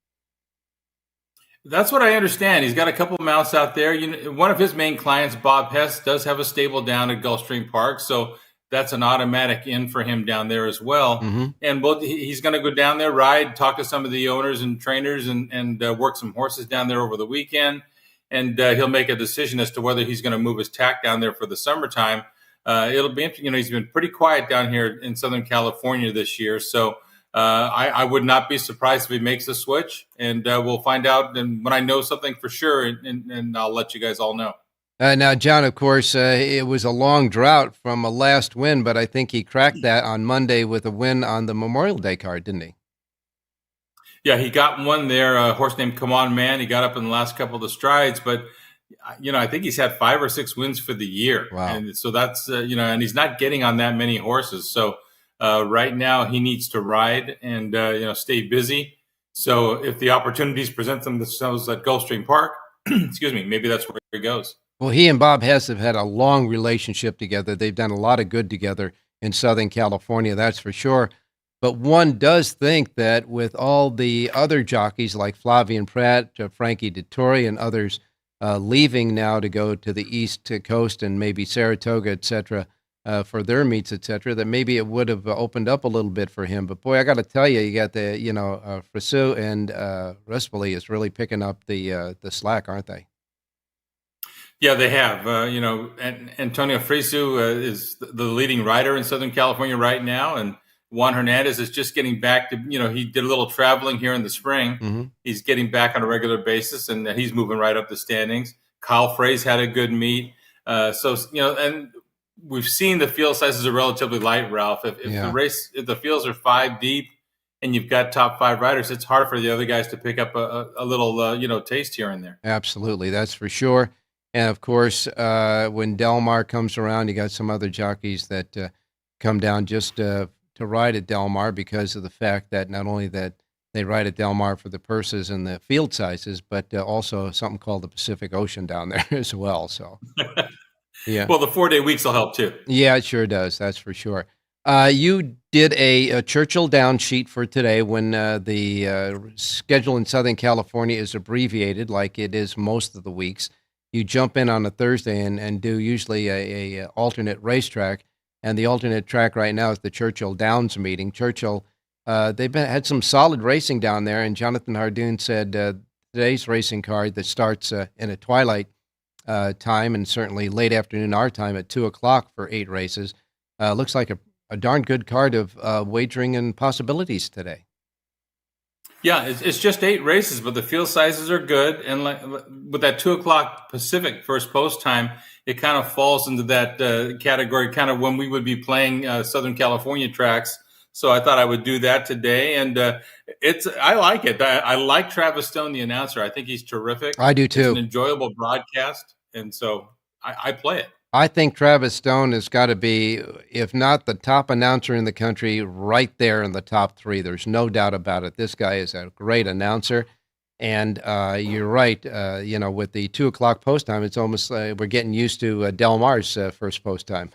That's what I understand. He's got a couple of mounts out there. One of his main clients, Bob Hess, does have a stable down at Gulfstream Park, so that's an automatic in for him down there as well. Mm-hmm. And he's going to go down there, ride, talk to some of the owners and trainers, and work some horses down there over the weekend. And he'll make a decision as to whether he's going to move his tack down there for the summertime. It'll be interesting. He's been pretty quiet down here in Southern California this year, so I would not be surprised if he makes the switch, and we'll find out. And when I know something for sure, and I'll let you guys all know. Now, John, of course, it was a long drought from a last win, but I think he cracked that on Monday with a win on the Memorial Day card, didn't he? Yeah, he got one there, a horse named Come On Man. He got up in the last couple of the strides, but I think he's had 5 or 6 wins for the year. Wow. And so that's, and he's not getting on that many horses. So right now he needs to ride and, stay busy. So if the opportunities present themselves at Gulfstream Park, excuse me, maybe that's where he goes. Well, he and Bob Hess have had a long relationship together. They've done a lot of good together in Southern California, that's for sure. But one does think that with all the other jockeys like Flavian Pratt, Frankie Dettori, and others leaving now to go to the East Coast and maybe Saratoga, et cetera, for their meets, et cetera, that maybe it would have opened up a little bit for him. But boy, I got to tell you, you got the, Friseau and Respoli is really picking up the slack, aren't they? Yeah, they have. And Antonio Friseau is the leading rider in Southern California right now, and Juan Hernandez is just getting back to, he did a little traveling here in the spring. Mm-hmm. He's getting back on a regular basis, and he's moving right up the standings. Kyle Frey's had a good meet. And we've seen the field sizes are relatively light, Ralph. If the fields are 5 deep and you've got top 5 riders, it's hard for the other guys to pick up a little, taste here and there. Absolutely, that's for sure. And of course, when Del Mar comes around, you got some other jockeys that come down just to ride at Del Mar because of the fact that not only that they ride at Del Mar for the purses and the field sizes, but also something called the Pacific Ocean down there as well. So, yeah. Well, the 4-day weeks will help too. Yeah, it sure does. That's for sure. You did a Churchill down sheet for today when the schedule in Southern California is abbreviated like it is most of the weeks. You jump in on a Thursday and do usually a alternate racetrack. And the alternate track right now is the Churchill Downs meeting. Churchill, they've had some solid racing down there, and Jonathan Hardoon said today's racing card that starts in a twilight time and certainly late afternoon our time at 2 o'clock for 8 races. Looks like a darn good card of wagering and possibilities today. Yeah, it's just 8 races, but the field sizes are good. And like with that 2:00 Pacific first post time, it kind of falls into that category, kind of when we would be playing Southern California tracks. So I thought I would do that today, and I like it. I like Travis Stone, the announcer. I think he's terrific. I do too. It's an enjoyable broadcast, and so I play it. I think Travis Stone has got to be, if not the top announcer in the country, right there in the top 3. There's no doubt about it. This guy is a great announcer. And you're right. With the 2:00 post time, it's almost we're getting used to Del Mar's first post time.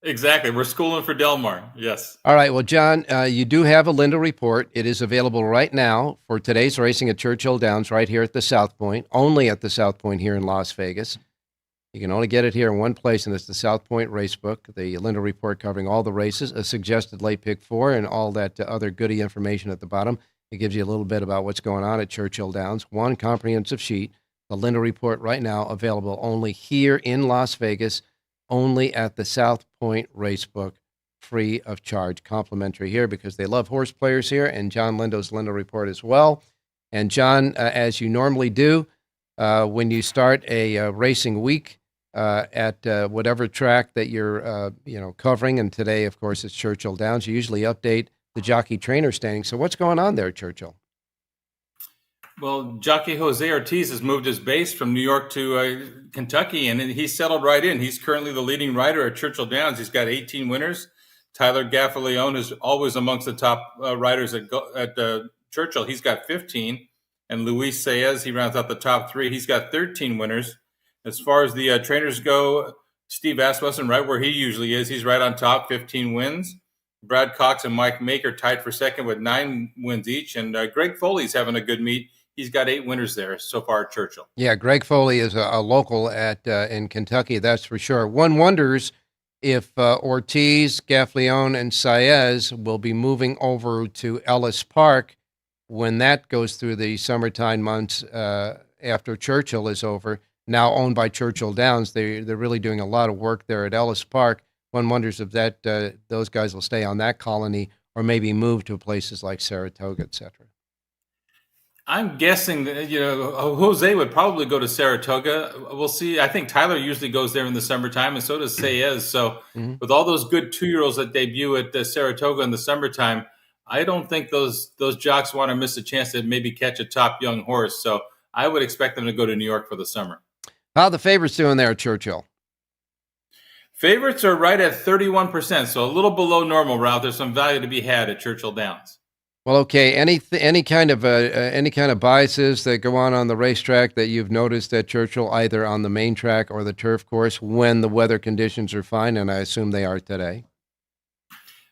Exactly. We're schooling for Del Mar. Yes. All right. Well, John, you do have a Linda report. It is available right now for today's racing at Churchill Downs right here at the South Point, only at the South Point here in Las Vegas. You can only get it here in one place, and it's the South Point Racebook, the Linda report covering all the races, a suggested late pick 4, and all that other goody information at the bottom. It gives you a little bit about what's going on at Churchill Downs. One comprehensive sheet, the Linda report right now, available only here in Las Vegas, only at the South Point Racebook, free of charge, complimentary here because they love horse players here, and John Lindo's Linda report as well. And John, as you normally do, when you start a racing week, at whatever track that you're covering, and today, of course, it's Churchill Downs. You usually update the jockey trainer standing. So what's going on there, Churchill? Well, jockey Jose Ortiz has moved his base from New York to Kentucky, and he's settled right in. He's currently the leading rider at Churchill Downs. He's got 18 winners. Tyler Gaffalione is always amongst the top riders at Churchill. He's got 15. And Luis Saez, he rounds out the top 3. He's got 13 winners. As far as the trainers go, Steve Asmussen, right where he usually is, he's right on top, 15 wins. Brad Cox and Mike Maker tied for second with 9 wins each. And Greg Foley's having a good meet. He's got 8 winners there so far at Churchill. Yeah, Greg Foley is a local in Kentucky, that's for sure. One wonders if Ortiz, Gaffalione, and Saez will be moving over to Ellis Park when that goes through the summertime months after Churchill is over. Now owned by Churchill Downs, they're really doing a lot of work there at Ellis Park. One wonders if those guys will stay on that colony or maybe move to places like Saratoga, etc. I'm guessing that, Jose would probably go to Saratoga. We'll see. I think Tyler usually goes there in the summertime, and so does Saez. So with all those good 2-year-olds that debut at Saratoga in the summertime, I don't think those jocks want to miss a chance to maybe catch a top young horse. So I would expect them to go to New York for the summer. How are the favorites doing there at Churchill? Favorites are right at 31%, so a little below normal, Ralph. There's some value to be had at Churchill Downs. Well, okay. Any kind of biases that go on the racetrack that you've noticed at Churchill, either on the main track or the turf course, when the weather conditions are fine, and I assume they are today?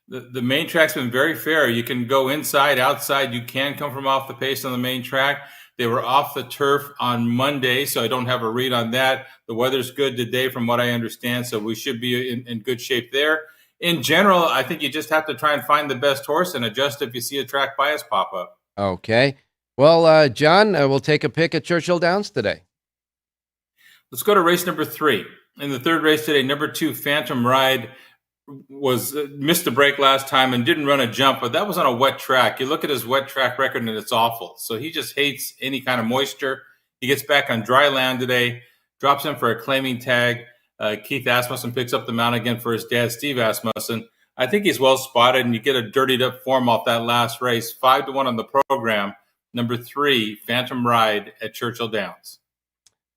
The main track's been very fair. You can go inside, outside. You can come from off the pace on the main track. They were off the turf on Monday, so I don't have a read on that. The weather's good today from what I understand, so we should be in good shape there. In general, I think you just have to try and find the best horse and adjust if you see a track bias pop up. Okay. Well, John, we'll take a pick at Churchill Downs today. Let's go to race number 3. In the third race today, number 2, Phantom Ride, was missed the break last time and didn't run a jump, but that was on a wet track. You look at his wet track record and it's awful. So he just hates any kind of moisture. He gets back on dry land today, drops in for a claiming tag. Keith Asmussen picks up the mount again for his dad, Steve Asmussen. I think he's well spotted, and you get a dirtied up form off that last race. 5-1 on the program. Number 3, Phantom Ride at Churchill Downs.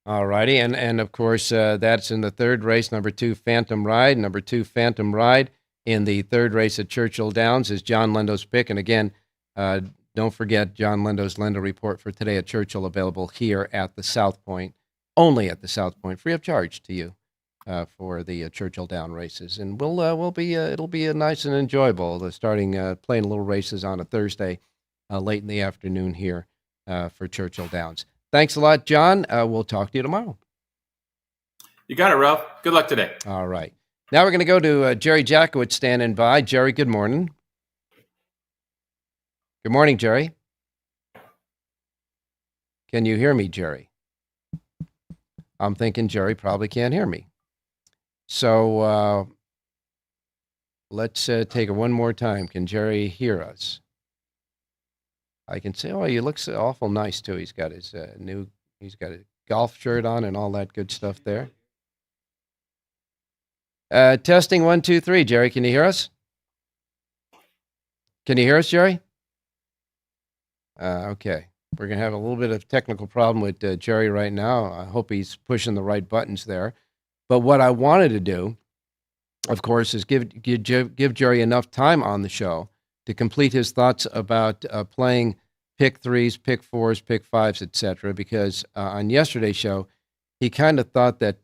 All righty, and of course, that's in the third race, number 2, Phantom Ride. Number 2, Phantom Ride in the third race at Churchill Downs is John Lindo's pick. And again, don't forget John Lindo's Lindo report for today at Churchill, available here at the South Point, only at the South Point, free of charge to you for the Churchill Down races. And it'll be a nice and enjoyable, starting playing little races on a Thursday late in the afternoon here for Churchill Downs. Thanks a lot, John. We'll talk to you tomorrow. You got it, Ralph. Good luck today. All right. Now we're going to go to Jerry Jackowitz standing by. Jerry, good morning. Good morning, Jerry. Can you hear me, Jerry? I'm thinking Jerry probably can't hear me. So let's take it one more time. Can Jerry hear us? I can say, oh, he looks awful nice too. He's got his he's got a golf shirt on and all that good stuff there. Testing 1, 2, 3. Jerry, can you hear us? Can you hear us, Jerry? Okay. We're going to have a little bit of technical problem with Jerry right now. I hope he's pushing the right buttons there. But what I wanted to do, of course, is give Jerry enough time on the show to complete his thoughts about playing pick threes, pick fours, pick fives, etc. Because on yesterday's show, he kind of thought that,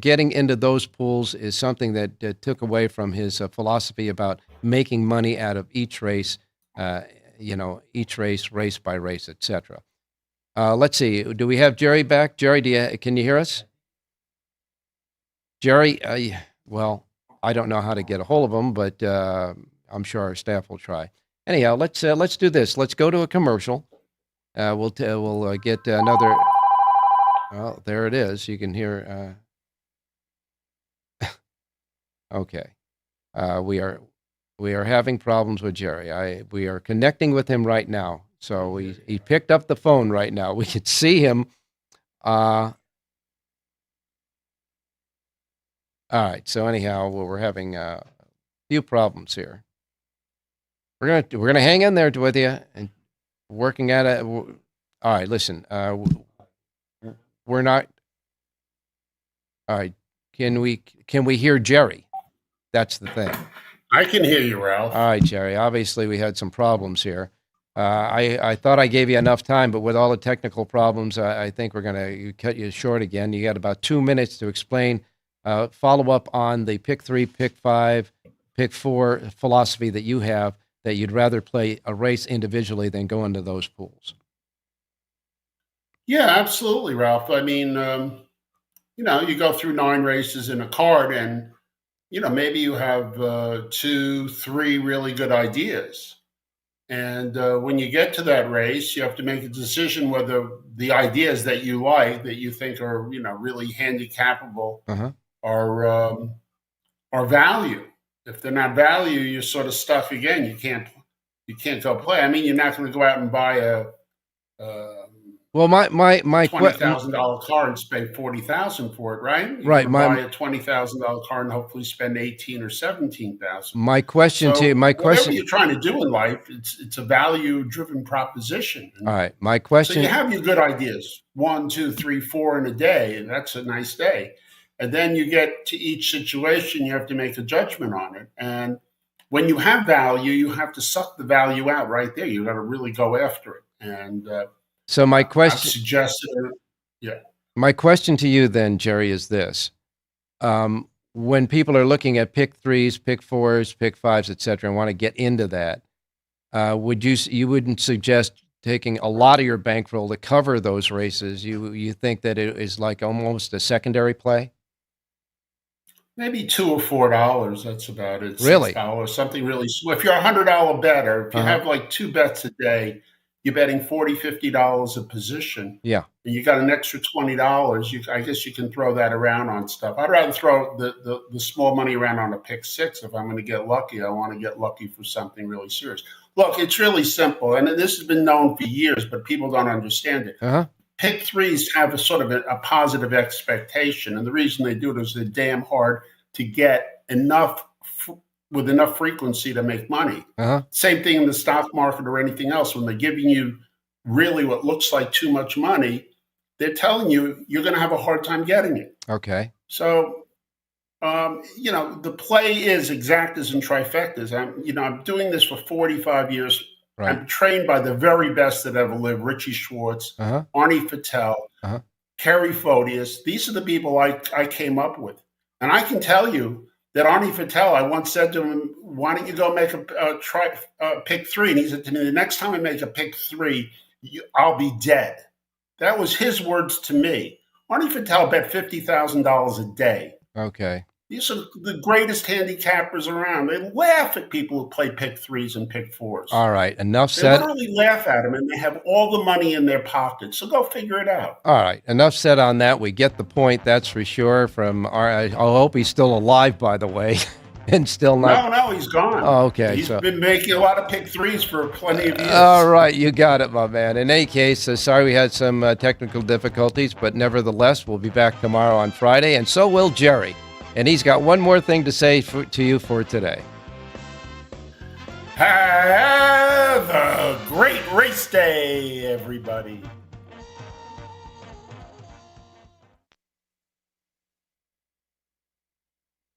getting into those pools is something that took away from his philosophy about making money out of each race, each race by race, etc. Let's see. Do we have Jerry back? Jerry, can you hear us? Jerry, well, I don't know how to get a hold of him, but I'm sure our staff will try. Anyhow, let's do this. Let's go to a commercial. We'll get another. Well, there it is. You can hear. Okay, we are having problems with Jerry. We are connecting with him right now. So he picked up the phone right now. We could see him. All right. So anyhow, we're having a few problems here. We're gonna hang in there with you and working at it. All right. Listen. We're not. All right. Can we hear Jerry? That's the thing. I can hear you, Ralph. All right, Jerry. Obviously, we had some problems here. I thought I gave you enough time, but with all the technical problems, I think we're going to cut you short again. You got about 2 minutes to explain, follow up on the pick three, pick five, pick four philosophy that you have, that you'd rather play a race individually than go into those pools. Yeah, absolutely, Ralph. I mean, you go through 9 races in a card and, maybe you have 2, 3 really good ideas. And when you get to that race, you have to make a decision whether the ideas that you like, that you think are, really handicapable, are value. If they're not value, you're sort of stuck again. You can't go play. I mean, you're not going to go out and buy a well, my $20,000 car and spend $40,000 for it, right? You right. Buy a $20,000 car and hopefully spend $18,000 or $17,000. My question to you, whatever you're trying to do in life, it's a value-driven proposition. All right, my question. So you have your good ideas, 1, 2, 3, 4 in a day, and that's a nice day. And then you get to each situation, you have to make a judgment on it. And when you have value, you have to suck the value out right there. You got to really go after it. And so my question, I've suggested, my question to you then, Jerry, is this: when people are looking at pick threes, pick fours, pick fives, etc., and want to get into that, you wouldn't suggest taking a lot of your bankroll to cover those races? You think that it is like almost a secondary play? Maybe $2 or $4. That's about it. Really? $6, something really small. If you're a $100 better, if you have like 2 bets a day, you're betting $40, $50 a position. Yeah. And you got an extra $20. I guess you can throw that around on stuff. I'd rather throw the small money around on a pick six. If I'm going to get lucky, I want to get lucky for something really serious. Look, it's really simple. And this has been known for years, but people don't understand it. Pick threes have a sort of a positive expectation. And the reason they do it is they're damn hard to get enough with enough frequency to make money. Same thing in the stock market or anything else. When they're giving you really what looks like too much money, they're telling you you're going to have a hard time getting it. Okay. So, the play is exactas and trifectas. I'm doing this for 45 years. Right. I'm trained by the very best that ever lived: Richie Schwartz, Arnie Fattel, Kerry Photius. These are the people I came up with. And I can tell you that Arnie Fattel, I once said to him, why don't you go make a pick three? And he said to me, the next time I make a pick three, I'll be dead. That was his words to me. Arnie Fattel bet $50,000 a day. Okay. These are the greatest handicappers around. They laugh at people who play pick threes and pick fours. All right, enough They said. literally laugh at them, and they have all the money in their pockets. So go figure it out. All right, enough said on that. We get the point, that's for sure. I hope he's still alive, by the way. And still not. No, he's gone. Oh, okay. He's been making a lot of pick threes for plenty of years. All right, you got it, my man. In any case, sorry we had some technical difficulties, but nevertheless, we'll be back tomorrow on Friday, and so will Jerry. And he's got one more thing to say to you for today. Have a great race day, everybody.